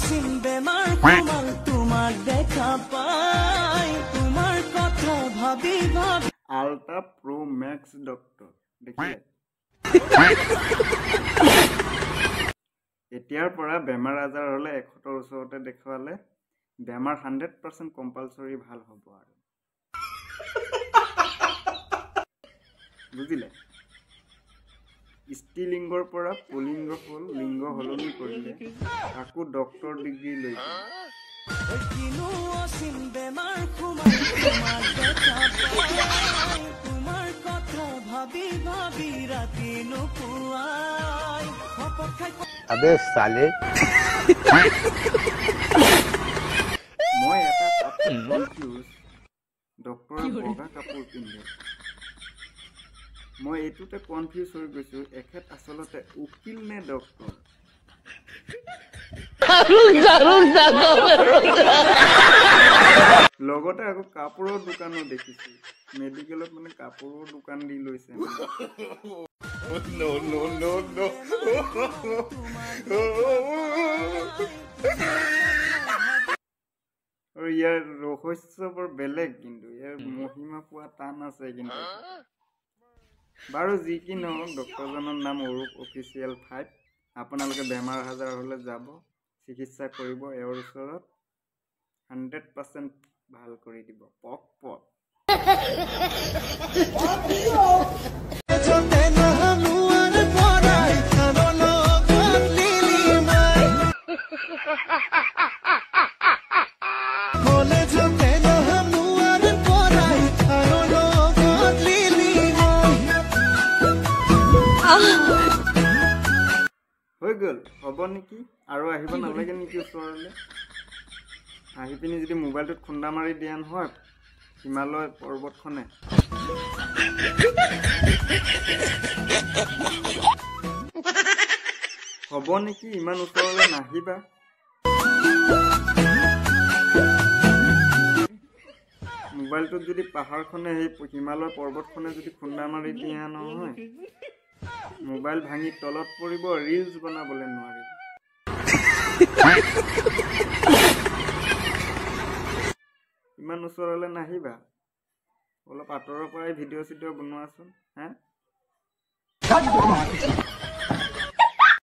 অসীম বেমাৰ কোমল তোমাক দেখা পাই তোমাৰ কথা ভাবি ভাবি আল্ট্ৰা প্ৰো ম্যাক্স ডক্টৰ দেখিলে এতিয়াৰ পৰা বেমাৰ আজাৰ হলে 100ৰ ওচৰতে দেখুৱালে বেমাৰ 100% কম্পালসৰি ভাল হ'ব আৰু বুজিলে স্ত্ৰীলিংগৰ পৰা পুলিংগ হ'ল লিংগ হলনি কৰিলে তাকো ডক্টৰ ডিগ্ৰী লৈছে কিনো অসীম বেমাৰ কোমল তোমাক দেখা পাই তোমাৰ কথা ভাবি ভাবি ৰাতি নুপুৱাই अबे साले মই এটা কথা কনফিউজ ডক্টৰে বগা কাপোৰ পিন্ধে মই এইটোতে কনফিউজ হৈ গৈছো এখেত আচলতে উকিল নে ডক্টৰ লগতে আকৌ কাপোৰৰ দোকানো দেখিছো মেডিকেলত মানে কাপোৰৰ দোকান দি লৈছে no আৰু ইয়াৰ ৰহস্য বৰ বেলেগ কিন্তু ইয়াৰ মহিমা পোৱা টান আছে কিন্তু বাৰু যি কি নহওক ডক্টৰজনৰ নাম অৰূপ অফিচিয়েল 5 আপোনালোকে বেমাৰ আজাৰ হলে যাব চিকিৎসা কৰিব এওঁৰ ওচৰত 100% ভাল কৰি দিব পক পক হৈ গ'ল হ'ব নেকি আৰু আহিব নালাগে নেকি ওচৰলৈ আহি পিনি যদি মোবাইলটোত খুন্দা মাৰি দিয়া নহয় হিমালয় পৰ্বতখনে হ'ব নেকি ইমান ওচৰলৈ নাহিবা মোবাইলটোত যদি পাহাৰখনে সেই হিমালয় পৰ্বতখনে যদি খুন্দা মাৰি দিয়া নহয় মোবাইল ভাঙি তলত পৰিব ৰিলছ বনাবলৈ নোৱাৰিব ইমান ওচৰলৈ নাহিবা অলপ আঁতৰৰ পৰাই ভিডিঅ' চিডিঅ' বনোৱাচোন হা